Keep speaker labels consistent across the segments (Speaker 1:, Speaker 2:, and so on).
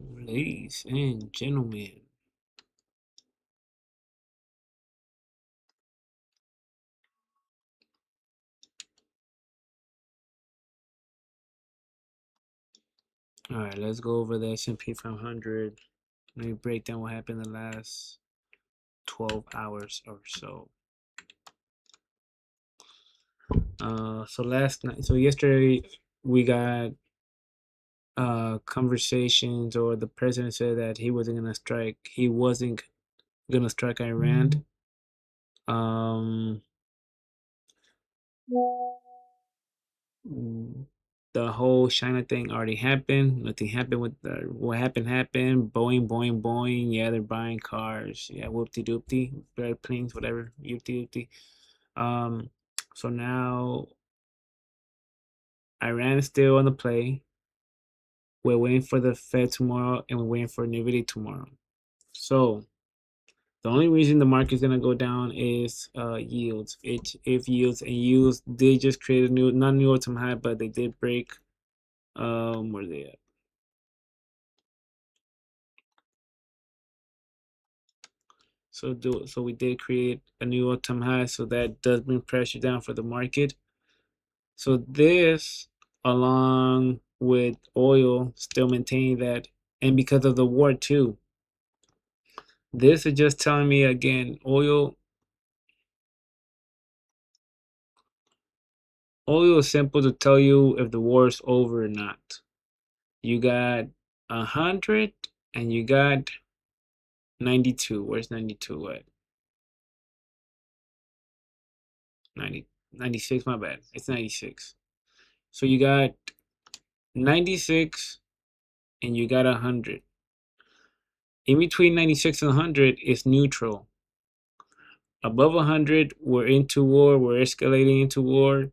Speaker 1: Ladies and gentlemen, all right, let's go over the S&P 500. Let me break down what happened the last 12 hours or so. So yesterday we got conversations, or the president said that he wasn't gonna strike Iran. Um, mm, the whole China thing already happened. Nothing happened with what happened. Boeing, Boeing, Boeing. Yeah, they're buying cars. Yeah, whoopty doopty, airplanes, whatever. Whoopty doopty. Um, so now Iran is still on the play. We're waiting for the Fed tomorrow, and we're waiting for Nvidia tomorrow. So the only reason the market is gonna go down is yields. If yields did just create a new, not new all-time high, but they did break. Where they at? So we did create a new all-time high, so that does bring pressure down for the market. So this, along with oil, still maintaining that, and because of the war too. This is just telling me again, oil is simple to tell you if the war is over or not. You got 100 and you got 92. Where's 92 at? 96, my bad. It's 96. So you got 96 and you got 100. In between 96 and 100 is neutral. Above 100, we're into war, we're escalating into war.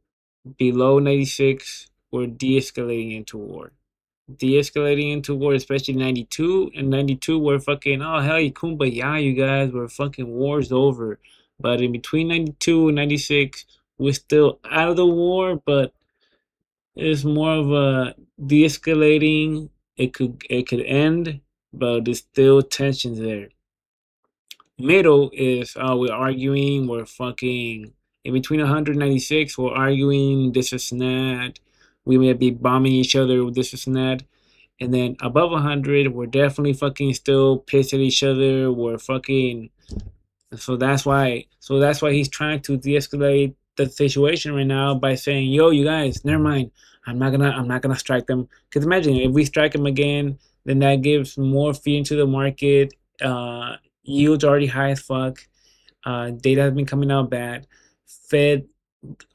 Speaker 1: Below 96, we're de-escalating into war. De-escalating into war, especially 92. And 92, we're fucking, oh hell, kumbaya, you guys, we're fucking war's over. But in between 92 and 96, we're still out of the war, but it's more of a de-escalating. It could end, but there's still tensions there. Middle is we're arguing, we're fucking in between 196, we're arguing this is that. We may be bombing each other with this is that. And then above 100, we're definitely fucking still pissed at each other. We're fucking. So that's why he's trying to de-escalate the situation right now by saying, "Yo, you guys, never mind. I'm not gonna strike them." Because imagine if we strike them again, then that gives more fear into the market. Yields already high as fuck. Data has been coming out bad. Fed,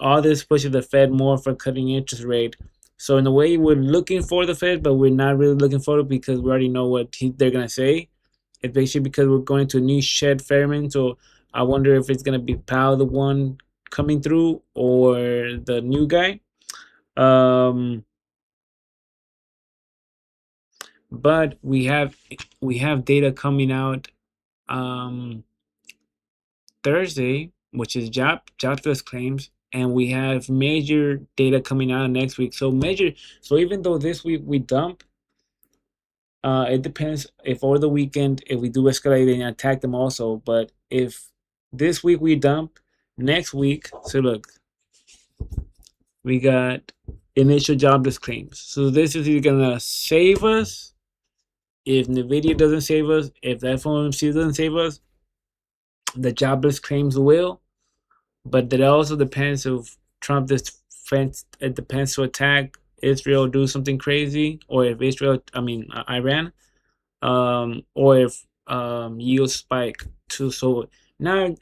Speaker 1: all this pushes the Fed more for cutting interest rate. So in a way, we're looking for the Fed, but we're not really looking for it because we already know what they're gonna say. It's basically because we're going to a new shed Fairman. So I wonder if it's gonna be Powell, the one coming through, or the new guy. Um, but we have data coming out Thursday, which is jobless claims, and we have major data coming out next week. So even though this week we dump, it depends if over the weekend if we do escalate and attack them also. But if this week we dump, next week, so look, we got initial jobless claims. So this is either gonna save us if Nvidia doesn't save us, if the FOMC doesn't save us, the jobless claims will. But that also depends if Trump defense it depends to attack Israel, do something crazy, or if Iran, or if yields spike too. Now,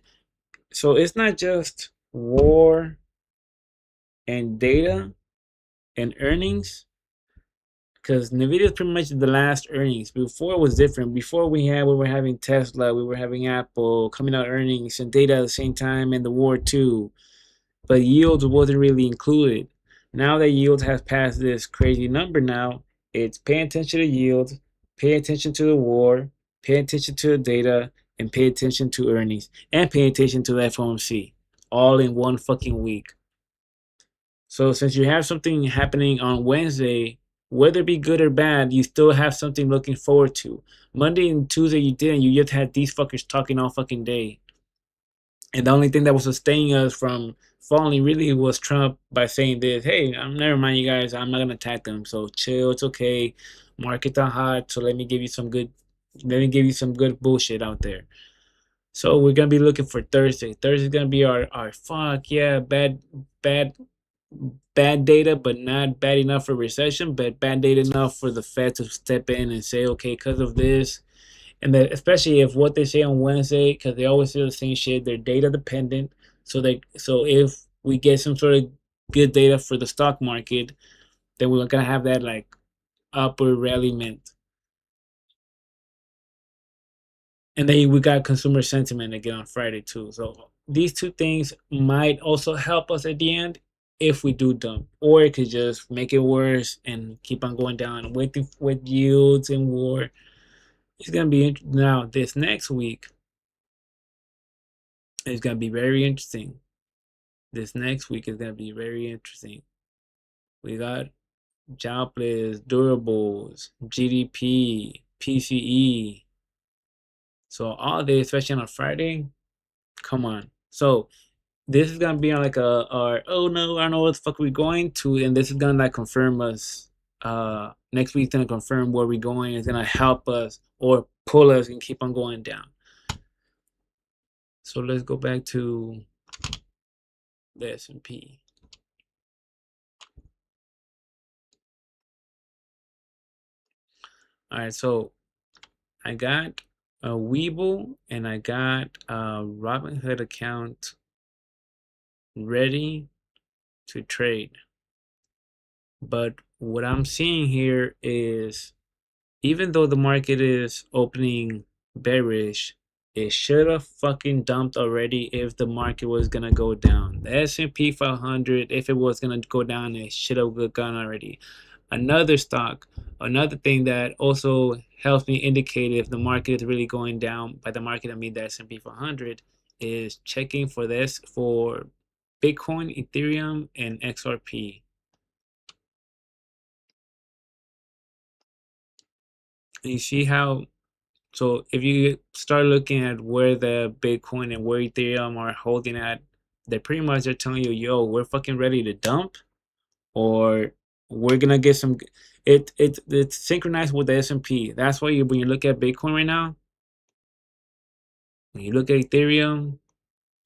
Speaker 1: so it's not just war and data and earnings, because Nvidia is pretty much the last earnings. Before it was different. Before we were having Tesla, we were having Apple coming out earnings and data at the same time, and the war too. But yields wasn't really included. Now that yields has passed this crazy number, now it's pay attention to yields, pay attention to the war, pay attention to the data, and pay attention to earnings, and pay attention to the FOMC, all in one fucking week. So since you have something happening on Wednesday, whether it be good or bad, you still have something looking forward to. Monday and Tuesday you didn't. You just had these fuckers talking all fucking day. And the only thing that was sustaining us from falling really was Trump by saying this, hey, never mind you guys, I'm not gonna attack them. So chill, it's okay. Markets are hot, so let me give you some good bullshit out there. So we're gonna be looking for Thursday. Thursday's gonna be our fuck yeah, bad data, but not bad enough for recession, but bad data enough for the Fed to step in and say, okay, because of this, and that especially if what they say on Wednesday, because they always say the same shit, they're data dependent. So if we get some sort of good data for the stock market, then we're gonna have that like upward rallyment. And then we got consumer sentiment again on Friday too. So these two things might also help us at the end if we do dump, or it could just make it worse and keep on going down with yields and war. It's gonna be now this next week. It's gonna be very interesting. This next week is gonna be very interesting. We got jobless, durables, GDP, PCE. So all day, especially on a Friday, come on. So this is gonna be on like our oh no, I don't know what the fuck we're going to, and this is gonna like confirm us. Next week's gonna confirm where we're going. It's gonna help us or pull us and keep on going down. So let's go back to the S&P. All right, so I got a Webull and I got a Robinhood account ready to trade. But what I'm seeing here is even though the market is opening bearish, it should have fucking dumped already if the market was gonna go down. The S&P 500, if it was gonna go down, it should have gone already. Another stock, another thing that also helps me indicate if the market is really going down. By the market, I mean the S&P 500, is checking for this for Bitcoin, Ethereum, and XRP. And you see how, so if you start looking at where the Bitcoin and where Ethereum are holding at, they pretty much are telling you, yo, we're fucking ready to dump, or we're gonna get some. It's synchronized with the S&P. That's why when you look at Bitcoin right now, when you look at Ethereum,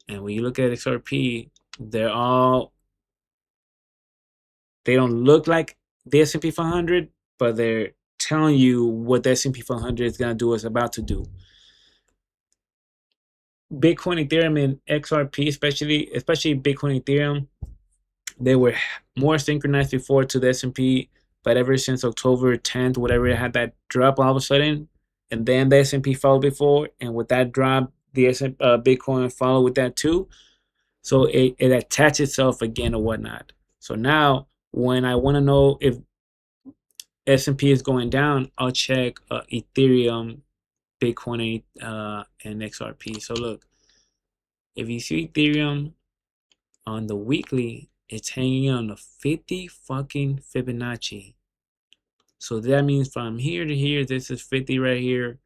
Speaker 1: and when you look at XRP, they don't look like the S&P 500, but they're telling you what the S&P 500 is gonna do, is about to do. Bitcoin, Ethereum, and XRP, especially Bitcoin, Ethereum, they were more synchronized before to the S&P, but ever since October 10th, whatever, it had that drop all of a sudden, and then the S&P followed before, and with that drop, the Bitcoin followed with that too. So it attached itself again or whatnot. So now, when I want to know if S&P is going down, I'll check Ethereum, Bitcoin, and XRP. So look, if you see Ethereum on the weekly, it's hanging on the 50 fucking Fibonacci. So that means from here to here, this is 50 right here.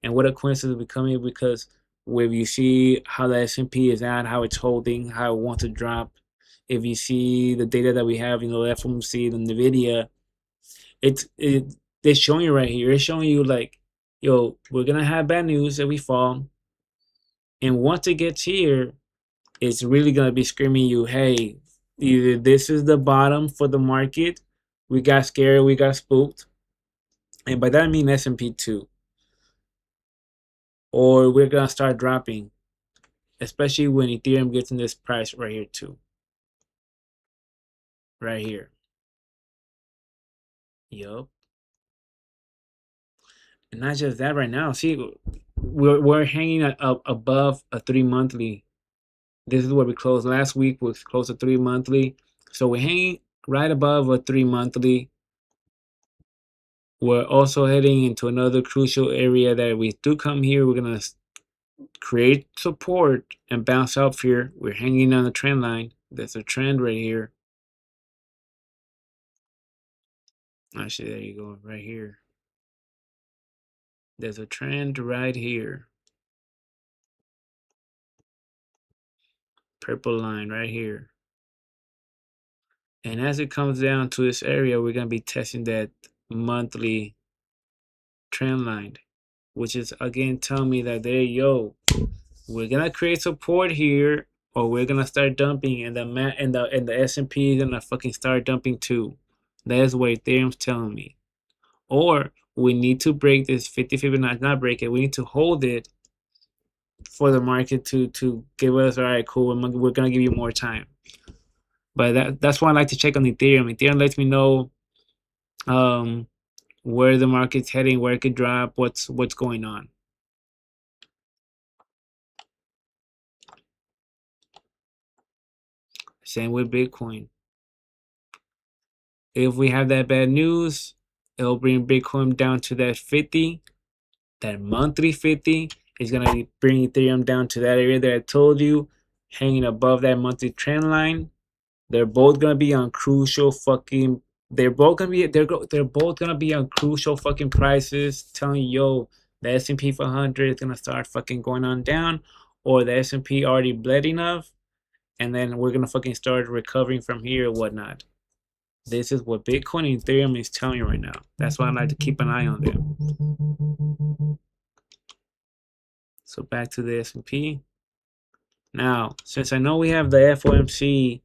Speaker 1: And what a coincidence becoming, because where you see how the S&P is at, how it's holding, how it wants to drop. If you see the data that we have, the FOMC, the NVIDIA, it's showing you right here. It's showing you like, yo, we're gonna have bad news if we fall. And once it gets here, it's really gonna be screaming you, hey, either this is the bottom for the market, we got scared, we got spooked, and by that I mean S&P too, or we're gonna start dropping, especially when Ethereum gets in this price right here too, right here. Yup. And not just that, right now, see, we're hanging above a 3 monthly. This is where we closed last week. We closed a 3 monthly, so we're hanging right above a 3 monthly. We're also heading into another crucial area that we do come here. We're going to create support and bounce up here. We're hanging on the trend line. There's a trend right here. Actually, there you go, right here. There's a trend right here. Purple line right here. And as it comes down to this area, we're going to be testing that monthly trend line, which is again telling me that there, yo, we're gonna create support here, or we're gonna start dumping, and the S&P is gonna fucking start dumping too. That's what Ethereum's telling me. Or we need to break this 50 Fibonacci, not break it. We need to hold it for the market to give us, all right, cool. We're gonna give you more time. But that's why I like to check on Ethereum. Ethereum lets me know where the market's heading, where it could drop, what's going on. Same with Bitcoin. If we have that bad news, it'll bring Bitcoin down to that 50, that monthly 50. It's gonna bring Ethereum down to that area that I told you, hanging above that monthly trend line. They're both gonna be on crucial fucking. They're both gonna be on crucial fucking prices, telling you, yo, the S&P 500 is gonna start fucking going on down, or the S&P already bled enough, and then we're gonna fucking start recovering from here or whatnot. This is what Bitcoin and Ethereum is telling you right now. That's why I like to keep an eye on them. So back to the S&P. Now, since I know we have the FOMC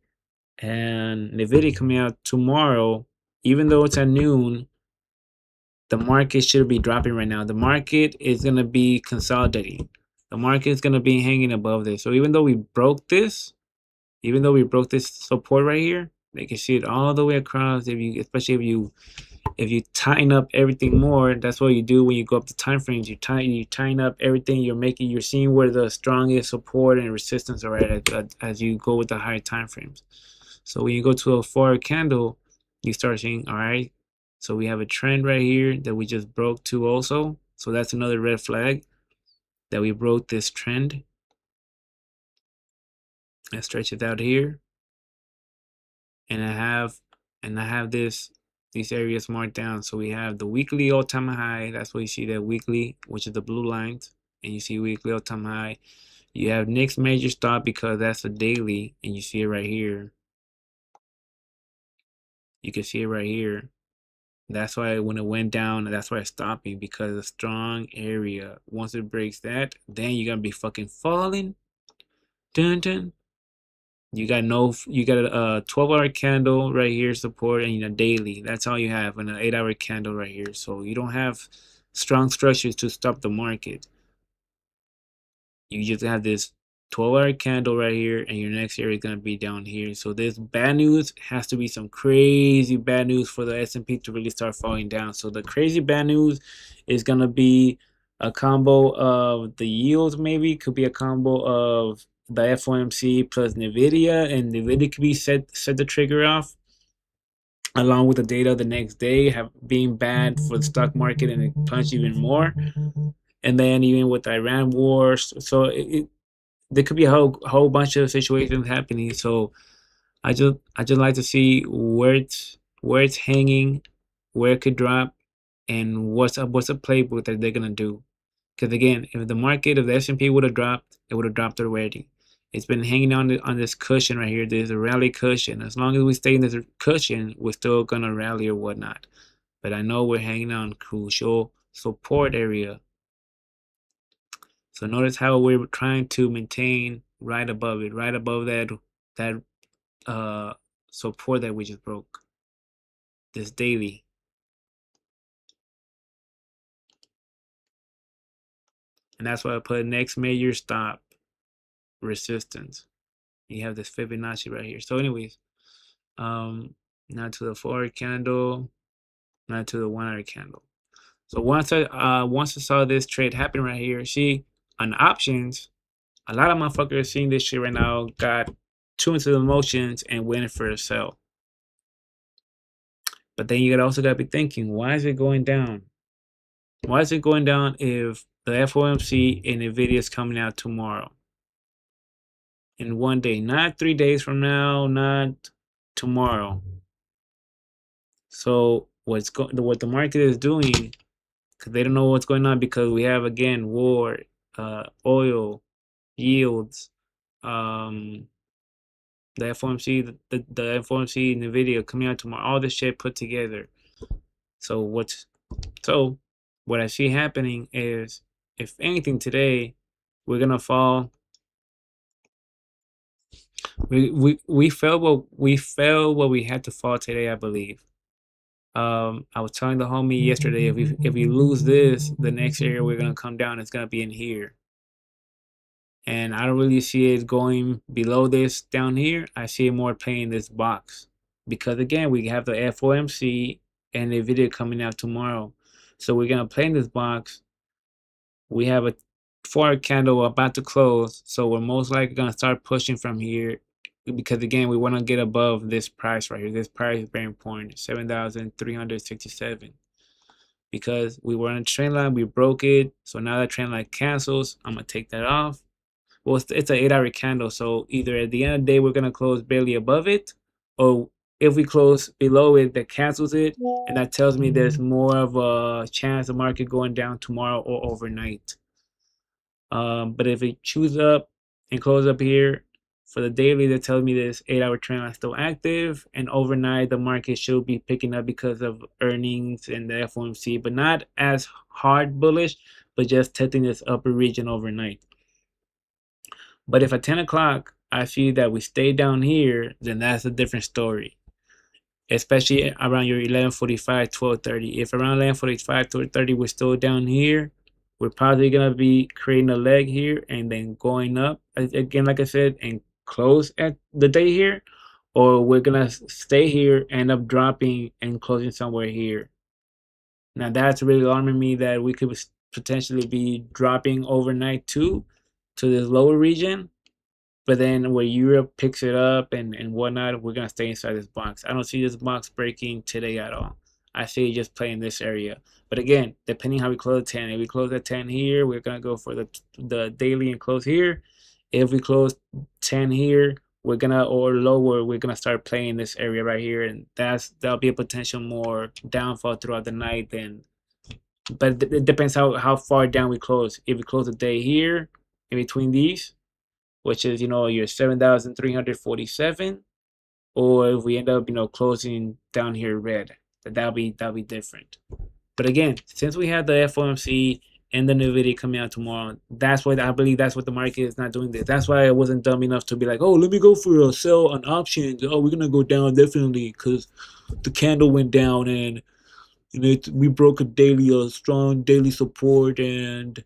Speaker 1: and Nvidia coming out tomorrow, even though it's at noon, the market should be dropping right now. The market is going to be consolidating. The market is going to be hanging above this. So even though we broke this, support right here, you can see it all the way across. Especially if you tighten up everything more, that's what you do when you go up the time frames. You tighten up everything. You're seeing where the strongest support and resistance are at as you go with the higher time frames. So when you go to a 4-hour candle, you start seeing, all right, so we have a trend right here that we just broke to also. So that's another red flag that we broke this trend. Let's stretch it out here, and I have these areas marked down. So we have the weekly all-time high. That's what you see, that weekly, which is the blue lines, and you see weekly all-time high. You have next major stop because that's a daily, and you see it right here. You can see it right here. That's why when it went down, that's why it's stopping, because a strong area. Once it breaks that, then you're gonna be fucking falling. Dun dun. You got a 12-hour candle right here support, and a daily. That's all you have, and an 8-hour candle right here. So you don't have strong structures to stop the market. You just have this 12-hour candle right here, and your next area is gonna be down here. So this bad news has to be some crazy bad news for the S&P to really start falling down. So the crazy bad news is gonna be a combo of the yields, maybe could be a combo of the FOMC plus Nvidia, and Nvidia could be set the trigger off along with the data the next day, have being bad for the stock market, and it punch even more. And then even with the Iran war, so there could be a whole bunch of situations happening. So I just like to see where it's hanging, where it could drop, and what's a playbook that they're gonna do. Because again, if the S&P would have dropped, it would have dropped already. It's been hanging on this cushion right here. There's a rally cushion. As long as we stay in this cushion, we're still gonna rally or whatnot. But I know we're hanging on crucial support area. So notice how we're trying to maintain right above it, right above that support that we just broke. This daily. And that's why I put next major stop resistance. You have this Fibonacci right here. So anyways, not to the 4-hour candle, not to the 1-hour candle. So once I saw this trade happen right here, see, on options, a lot of motherfuckers seeing this shit right now got too into the emotions and went for a sell. But then you also gotta be thinking, why is it going down? Why is it going down if the FOMC and Nvidia is coming out tomorrow? In one day, not 3 days from now, not tomorrow. So what the market is doing, because they don't know what's going on, because we have again war, oil, yields, um, the FOMC, the FOMC, Nvidia coming out tomorrow, all this shit put together. So so what I see happening is, if anything today, we're gonna fall. We fell what we had to fall today, I believe. I was telling the homie yesterday, if we lose this, the next area we're gonna come down is gonna be in here. And I don't really see it going below this down here. I see it more playing this box, because again, we have the FOMC and the video coming out tomorrow. So we're gonna play in this box. We have a 4 candle about to close, so we're most likely gonna start pushing from here, because again, we want to get above this price right here. This price is very important, 7,367, because we were on a trend line, we broke it. So now that trend line cancels, I'm gonna take that off. Well, it's an 8-hour candle, so either at the end of the day we're gonna close barely above it, or if we close below it, that cancels it, and that tells me there's more of a chance of market going down tomorrow or overnight. But if it chews up and close up here for the daily, that tells me this 8-hour trend line is still active, and overnight the market should be picking up because of earnings and the FOMC, but not as hard bullish, but just testing this upper region overnight. But if at 10 o'clock I see that we stay down here, then that's a different story. Especially around your 11:45, 12:30. If around 11:45, 12:30 we're still down here, we're probably gonna be creating a leg here and then going up again, like I said, and close at the day here, or we're gonna stay here, end up dropping and closing somewhere here. Now that's really alarming me, that we could potentially be dropping overnight too to this lower region. But then where Europe picks it up and whatnot, we're gonna stay inside this box. I don't see this box breaking today at all. I see it just playing this area. But again, depending how we close at 10. If we close at 10 here, we're gonna go for the daily and close here. If we close 10 here, we're gonna, or lower, we're gonna start playing this area right here, and that'll be a potential more downfall throughout the night. Then, but it depends how far down we close. If we close a day here in between these, which is, your 7,347, or if we end up, closing down here red, that'll be different. But again, since we have the FOMC and the Nvidia coming out tomorrow, that's why I believe that's what the market is not doing this. That's why I wasn't dumb enough to be like, oh, let me go for a sell on options. Oh, we're gonna go down definitely because the candle went down, and we broke a strong daily support, and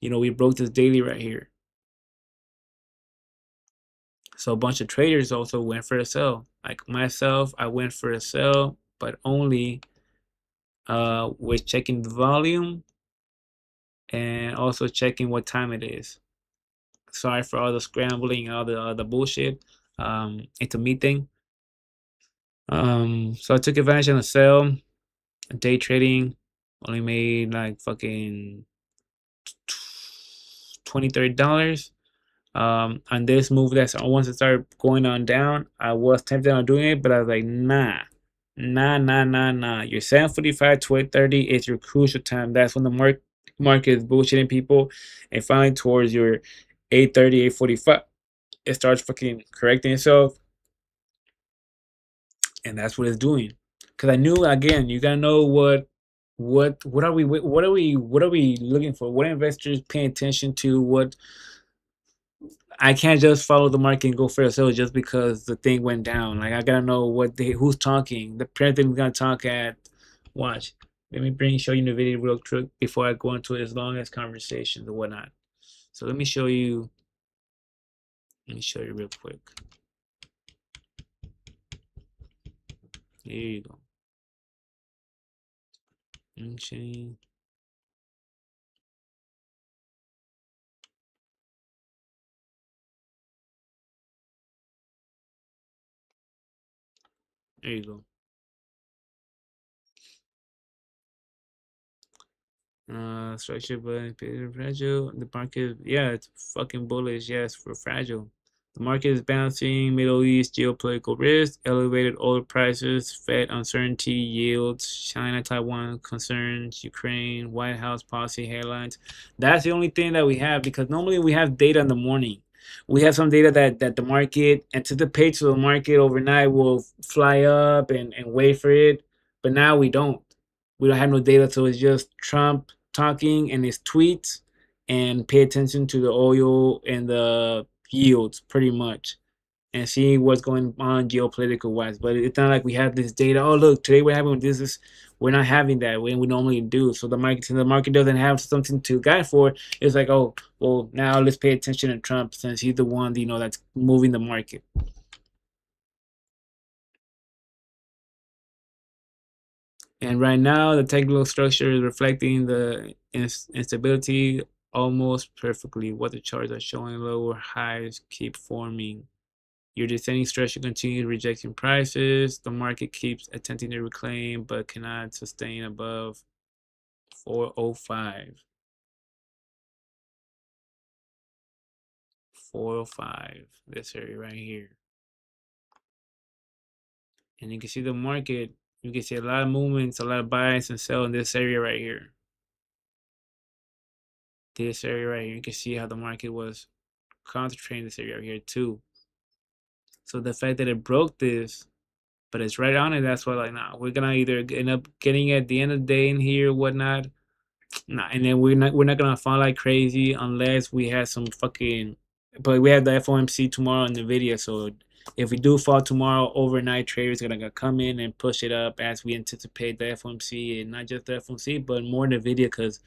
Speaker 1: we broke this daily right here. So a bunch of traders also went for a sell. Like myself, I went for a sell, but only with checking the volume and also checking what time it is. Sorry for all the scrambling, all the bullshit. It's a meeting. So I took advantage of the sell. Day trading only made like fucking $20-$30. On this move, that's once it started going on down, I was tempted on doing it, but I was like, nah. Your 7:45 to 8:30 is your crucial time. That's when the market is bullshitting people, and finally towards your 8:30, 8:45, it starts fucking correcting itself, and that's what it's doing. Because I knew, again, you gotta know what are we looking for? What investors paying attention to? What I can't just follow the market and go for a sale just because the thing went down. Like, I gotta know who's talking. The president's gonna talk at. Watch. Let me show you the video real quick before I go into as long as conversations and whatnot. So let me show you. Let me show you real quick. Here you go. Okay. There you go. Structure, but fragile. The market, yeah, it's fucking bullish. Yes, for fragile. The market is bouncing. Middle East geopolitical risk, elevated oil prices, Fed uncertainty, yields, China, Taiwan concerns, Ukraine, White House policy headlines. That's the only thing that we have because normally we have data in the morning. We have some data that the market anticipates, so the market overnight will fly up and wait for it. But now we don't. We don't have no data, so it's just Trump talking and his tweets, and pay attention to the oil and the yields pretty much, and see what's going on geopolitical wise. But it's not like we have this data. Oh, look, today we're having this. Is We're not having that when we normally do. So the market, since the market doesn't have something to guide for, it's like, oh, well, now let's pay attention to Trump since he's the one that's moving the market. And right now, the technical structure is reflecting the instability almost perfectly. What the charts are showing, lower highs keep forming. Your descending structure continues rejecting prices. The market keeps attempting to reclaim but cannot sustain above 405. 405, this area right here. And you can see the market, you can see a lot of movements, a lot of buys and sell in this area right here. This area right here, you can see how the market was concentrating this area right here too. So the fact that it broke this, but it's right on it, that's why, like, nah, we're gonna either end up getting at the end of the day in here, whatnot. Nah, and then we're not gonna fall like crazy unless we have some fucking. But we have the FOMC tomorrow in the video, so if we do fall tomorrow, overnight traders are gonna come in and push it up as we anticipate the FOMC, and not just the FOMC, but more the video, because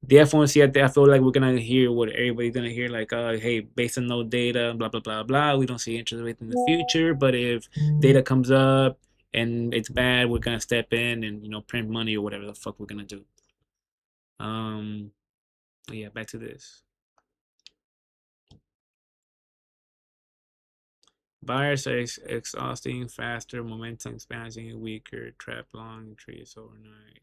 Speaker 1: the FOMC, I feel like we're gonna hear what everybody's gonna hear, like, hey, based on no data, blah blah blah blah, we don't see interest rates in the future, but if data comes up and it's bad, we're gonna step in and print money or whatever the fuck we're gonna do. Um, yeah, back to this. Buyers are exhausting, faster, momentum expanding, weaker, trap long, increase overnight.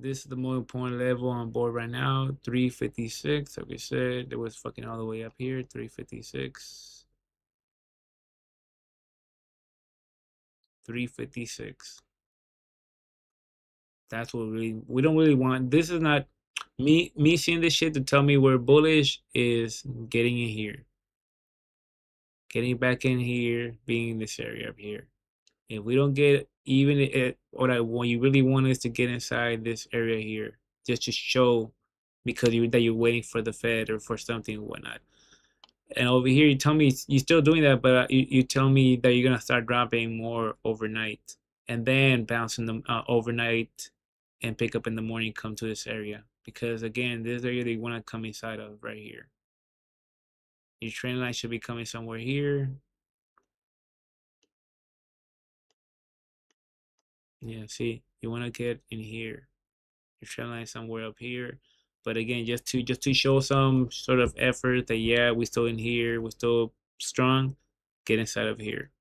Speaker 1: This is the more important level on board right now, 356. Like we said, it was fucking all the way up here, 356. 356. That's what we don't really want. This is not me seeing this shit to tell me we're bullish is getting in here. Getting back in here, being in this area up here. If we don't get even it, what you really want is to get inside this area here, just to show, because you're waiting for the Fed or for something and whatnot. And over here, you tell me you're still doing that, but you tell me that you're gonna start dropping more overnight, and then bouncing them overnight, and pick up in the morning, come to this area, because again, this area they want to come inside of right here. Your trend line should be coming somewhere here. Yeah, see, you want to get in here. Your trend line somewhere up here. But again, just to show some sort of effort that, yeah, we're still in here, we're still strong, get inside of here.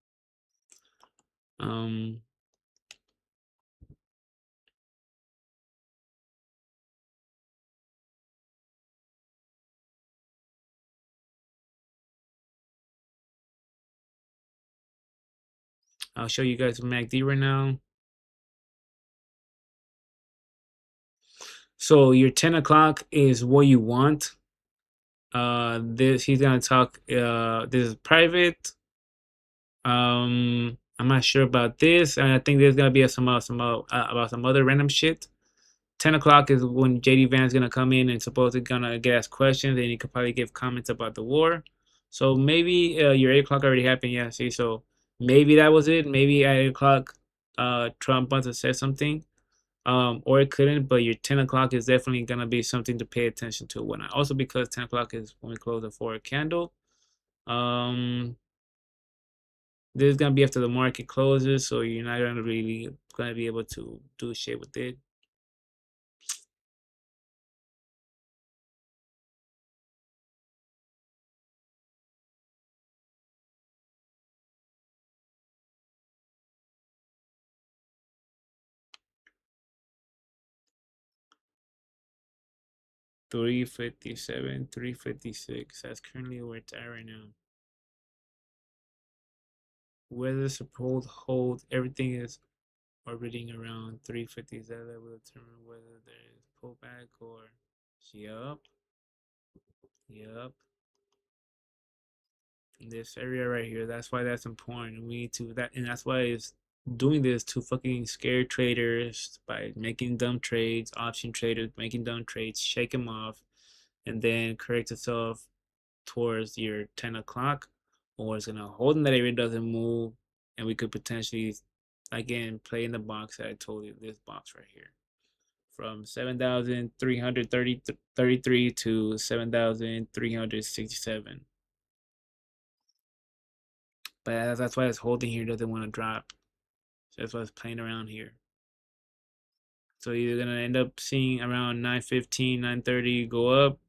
Speaker 1: Um, I'll show you guys MACD right now. So your 10 o'clock is what you want. This he's gonna talk. This is private. I'm not sure about this, and I think there's gonna be about some other random shit. 10 o'clock is when JD Van's gonna come in and supposedly gonna get asked questions, and he could probably give comments about the war. So maybe your 8 o'clock already happened. Yeah, see, so maybe that was it. Maybe at 8 o'clock, Trump wants to say something, or it couldn't. But your 10 o'clock is definitely gonna be something to pay attention to. When also, because 10 o'clock is when we close the forward candle. Um, this is gonna be after the market closes, so you're not gonna really gonna be able to do shit with it. 357, 356. That's currently where it's at right now. Whether the support holds, everything is orbiting around 350. That will determine whether there is pullback or yup, yup. This area right here. That's why that's important. We need to that, and that's why it's doing this to fucking scare traders by making dumb trades, option traders making dumb trades, shake them off, and then correct itself towards your 10 o'clock, or it's gonna hold in that area, doesn't move, and we could potentially again play in the box that I told you, this box right here, from 7,333 to 7,367. But that's why it's holding here, doesn't want to drop. So that's why it's playing around here. So you're gonna end up seeing around 9:15, 9:30 go up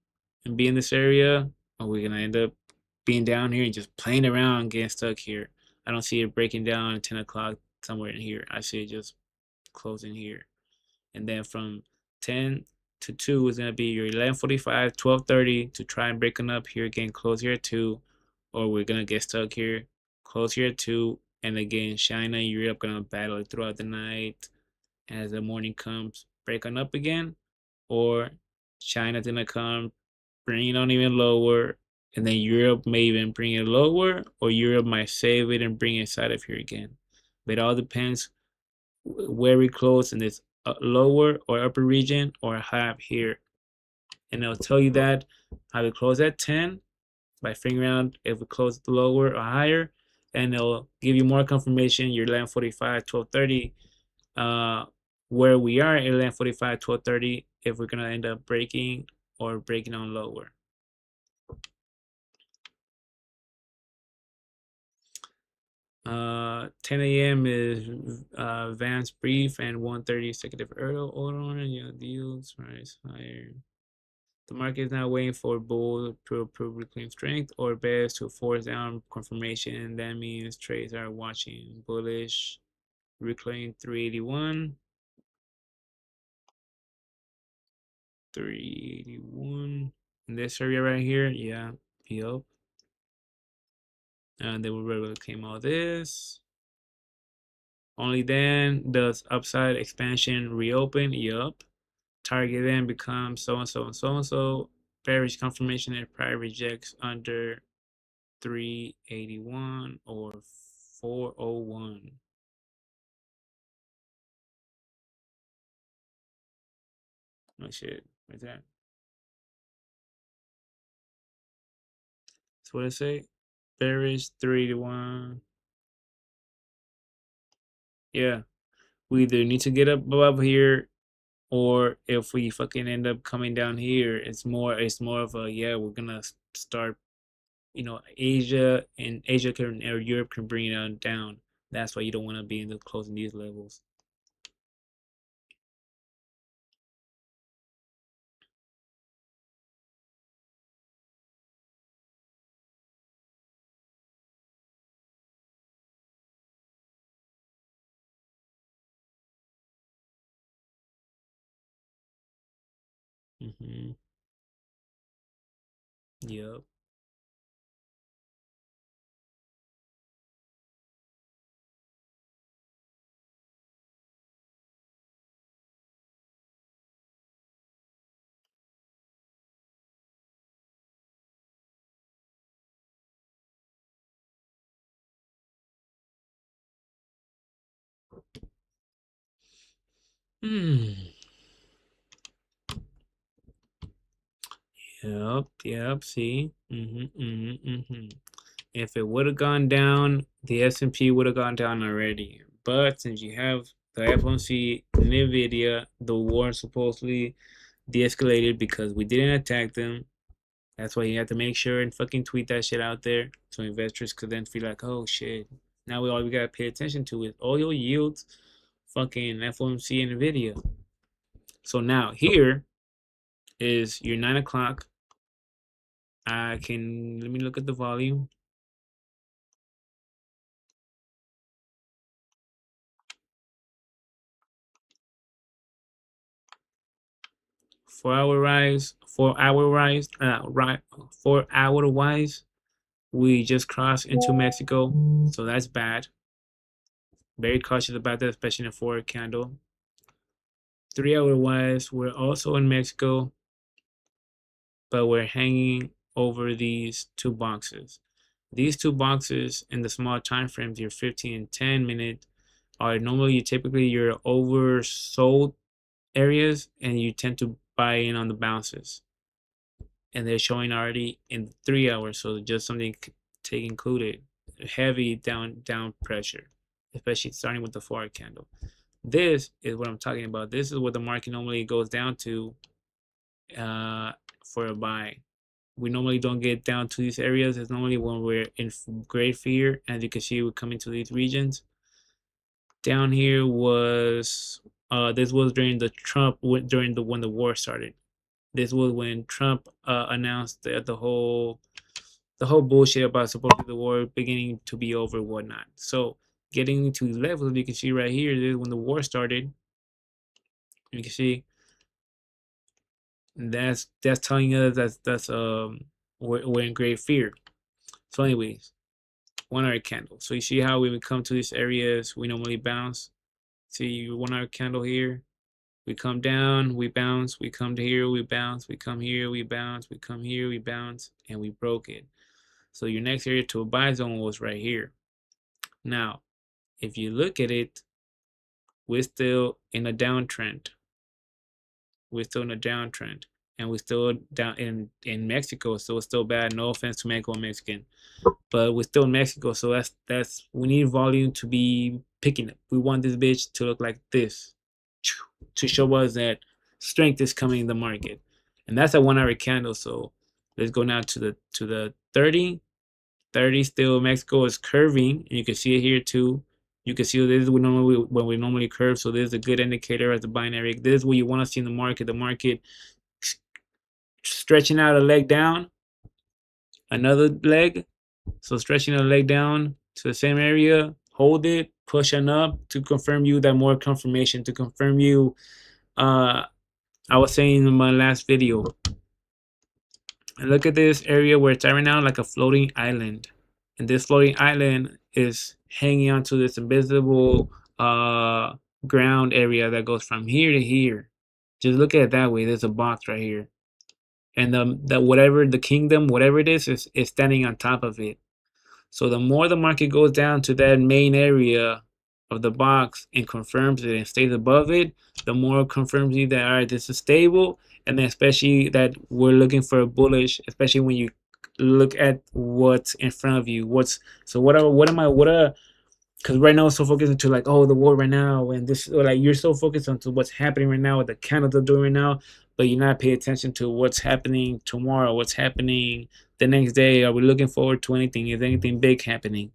Speaker 1: and be in this area, or we're gonna end up being down here and just playing around, getting stuck here. I don't see it breaking down at 10 o'clock somewhere in here. I see it just closing here. And then from 10 to 2 is gonna be your 11:45, 12:30 to try and break on up here again, close here at 2, or we're gonna get stuck here, close here at 2, and again, China, Europe gonna battle throughout the night. As the morning comes, break on up again, or China's gonna come, bring it on even lower, and then Europe may even bring it lower, or Europe might save it and bring it inside of here again. But it all depends where we close in this lower or upper region or high up here. And it'll tell you that how we close at 10 by figuring out if we close lower or higher, and it'll give you more confirmation, your 11:45, 12:30, where we are at 11:45, 12:30, if we're gonna end up breaking or breaking on lower. 10 a.m. is Vance brief and 1:30 consecutive order. Yeah, deals rise higher. The market is now waiting for bull to approve reclaim strength or bears to force down confirmation. That means trades are watching bullish reclaim 381. 381 in this area right here. Yeah, yup. And then we will claim all this. Only then does upside expansion reopen. Yup. Target then becomes so and so and so and so. Bearish confirmation and prior rejects under 381 or 401. Oh shit, what's that? So what it say? Bearish 381. Yeah, we either need to get up above here, or if we fucking end up coming down here, it's more of a, yeah, we're gonna start, Asia can, or Europe can bring it down. That's why you don't want to be in the closing these levels. Mm-hmm. Yep. Hmm. Yep. Yep. See. Mm-hmm. Mm-hmm. Mm-hmm. If it would have gone down, the S&P would have gone down already. But since you have the FOMC, Nvidia, the war supposedly de-escalated because we didn't attack them. That's why you have to make sure and fucking tweet that shit out there so investors could then feel like, oh shit. Now all we gotta pay attention to is oil yields, fucking FOMC and Nvidia. So now here is your 9 o'clock. Let me look at the volume. 4 hour rise, 4 hour rise, right, 4 hour wise, we just crossed into Mexico, so that's bad. Very cautious about that, especially in a forward candle. 3 hour wise, we're also in Mexico, but we're hanging over these two boxes. These two boxes in the small time frames, your 15 and 10 minute, are normally typically your oversold areas, and you tend to buy in on the bounces. And they're showing already in 3 hours, so just something to take included. Heavy down pressure, especially starting with the forward candle. This is what I'm talking about. This is what the market normally goes down to for a buy. We normally don't get down to these areas. It's normally when we're in great fear. As you can see, we're coming to these regions. Down here was this was during the Trump during the when the war started. This was when Trump announced the whole bullshit about supposedly the war beginning to be over, whatnot. So getting to these levels, you can see right here, this is when the war started. You can see that's telling us that's we're in great fear. So anyways, 1 hour candle. So you see how when we come to these areas, we normally bounce. See 1 hour candle here. We come down, we bounce, we come to here, we bounce, we come here, we bounce, we come here, we bounce, and we broke it. So your next area to a buy zone was right here. Now, if you look at it, we're still in a downtrend. We're still in a downtrend, and we're still down in Mexico, so it's still bad. No offense to Mexico and Mexican, but we're still in Mexico, so that's we need volume to be picking up. We want this bitch to look like this to show us that strength is coming in the market, and that's a 1 hour candle. So let's go now to the 30. Still Mexico is curving, and you can see it here too. You can see this is when we normally curve, so this is a good indicator as the binary. This is what you want to see in the market. The market stretching out a leg down, another leg. So stretching a leg down to the same area, hold it, pushing up to confirm you that more confirmation, to confirm you. I was saying in my last video, and look at this area where it's at right now, like a floating island. And this floating island is hanging onto this invisible ground area that goes from here to here. Just look at it that way. There's a box right here. And the whatever the kingdom, whatever it is standing on top of it. So the more the market goes down to that main area of the box and confirms it and stays above it, the more it confirms you that, all right, this is stable. And then especially that we're looking for a bullish, especially when you look at what's in front of you. Because right now I'm so focused into like, oh, the war right now, and this, or like you're so focused onto what's happening right now, what the candles are doing right now, but you're not paying attention to what's happening tomorrow, what's happening the next day. Are we looking forward to anything? Is anything big happening?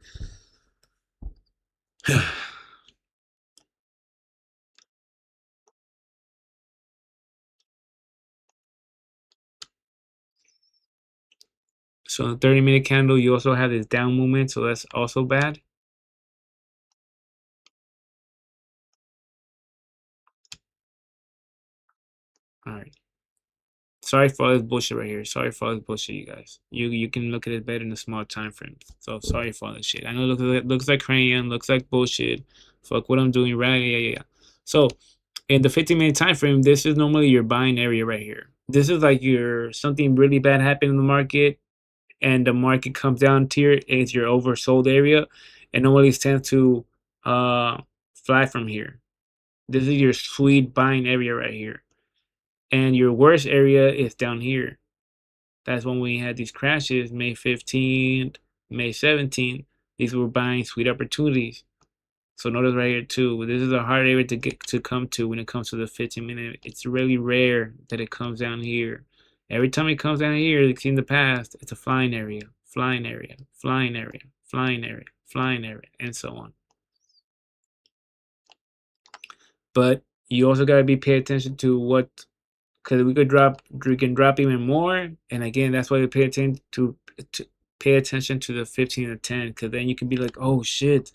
Speaker 1: So the 30-minute candle, you also have this down movement, so that's also bad. All right. Sorry for all this bullshit right here. Sorry for all this bullshit, you guys. You can look at it better in the small time frames. So sorry for all this shit. I know it looks like crayon, looks like bullshit. Fuck what I'm doing, right? Yeah. So in the 15-minute time frame, this is normally your buying area right here. This is like your something really bad happened in the market, and the market comes down here. It's your oversold area, and normally it tends to fly from here. This is your sweet buying area right here. And your worst area is down here. That's when we had these crashes, May 15th, May 17th. These were buying sweet opportunities. So notice right here too, this is a hard area to come to when it comes to the 15-minute. It's really rare that it comes down here. Every time it comes down here, like in the past, it's a flying area, flying area, flying area, flying area, flying area, and so on. But you also gotta be pay attention to what, because we can drop even more. And again, that's why we pay attention to pay attention to the 15 to 10, because then you can be like, oh shit,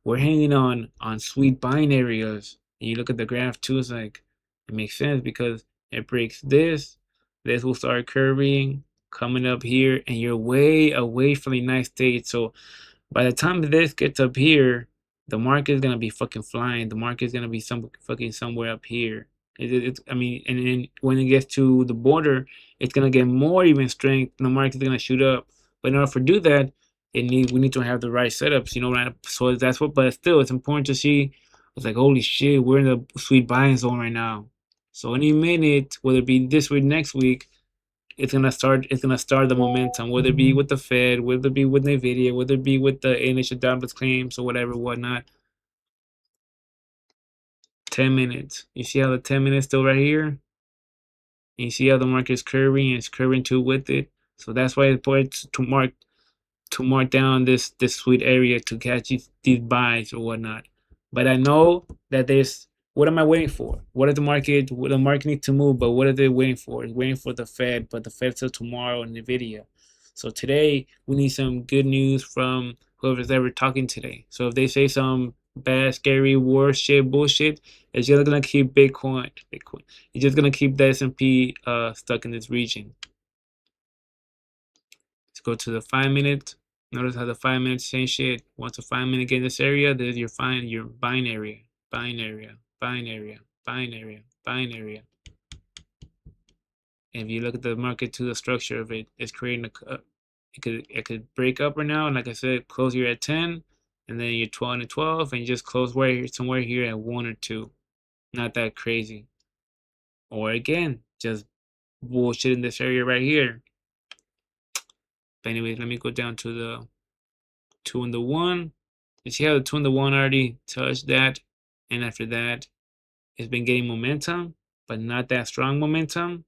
Speaker 1: we're hanging on sweet buying areas. And you look at the graph too, it's like, it makes sense, because It breaks this. This will start curving, coming up here, and you're way away from the United States. So by the time this gets up here, the market is gonna be fucking flying. The market is gonna be somewhere up here. I mean, and then when it gets to the border, it's gonna get more even strength, and the market is gonna shoot up. But in order for do that, we need to have the right setups, you know, right? So that's what. But still, it's important to see. It's like, holy shit, we're in the sweet buying zone right now. So any minute, whether it be this week, next week, it's gonna start the momentum, whether it be with the Fed, whether it be with Nvidia, whether it be with the initial jobless claims or whatever, whatnot. 10 minutes. You see how the 10 minutes still right here? And you see how the market is curving and it's curving too with it. So that's why it's important to mark down this sweet area to catch these buys or whatnot. But I know that there's what am I waiting for? What the market needs to move, but what are they waiting for? It's waiting for the Fed, but the Fed till tomorrow and Nvidia. So today we need some good news from whoever's ever talking today. So if they say some bad, scary, war shit, bullshit, it's just gonna keep Bitcoin. It's just gonna keep the S&P stuck in this region. Let's go to the 5 minute. Notice how the 5 minute same shit. Once the 5 minute get in this area, there's your buying area, buying area, buying area, buying area, buying area. And if you look at the market to the structure of it, it's creating it could break up right now, and like I said, close here at 10, and then you're 12 and 12, and you just close somewhere here at 1 or 2. Not that crazy. Or again, just bullshit in this area right here. But anyways, let me go down to the 2 and the 1. You see how the 2 and the 1 already touched that, and after that, it's been getting momentum, but not that strong momentum.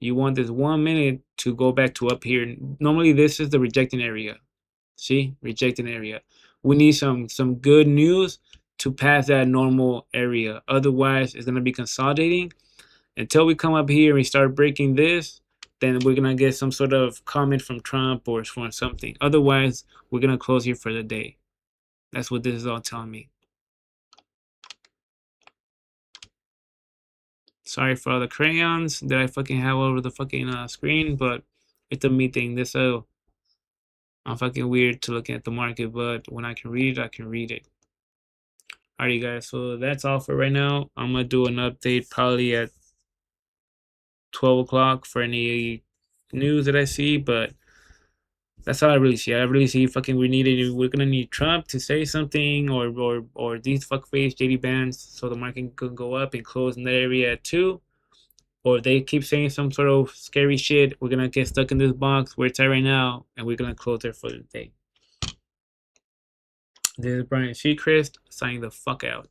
Speaker 1: You want this 1 minute to go back to up here. Normally, this is the rejecting area. See, rejecting area. We need some good news to pass that normal area. Otherwise, it's gonna be consolidating until we come up here and we start breaking this. Then we're gonna get some sort of comment from Trump or from something. Otherwise, we're gonna close here for the day. That's what this is all telling me. Sorry for all the crayons that I fucking have over the fucking screen, but it's a me thing. I'm fucking weird to looking at the market, but when I can read it, I can read it. Alrighty, guys. So that's all for right now. I'm gonna do an update probably at 12 o'clock for any news that I see, but that's all I really see. I really see fucking we're gonna need Trump to say something or these fuckface JD bands so the market can go up and close in that area at 2. Or if they keep saying some sort of scary shit, we're gonna get stuck in this box where it's at right now and we're gonna close there for the day. This is Brian Seacrest signing the fuck out.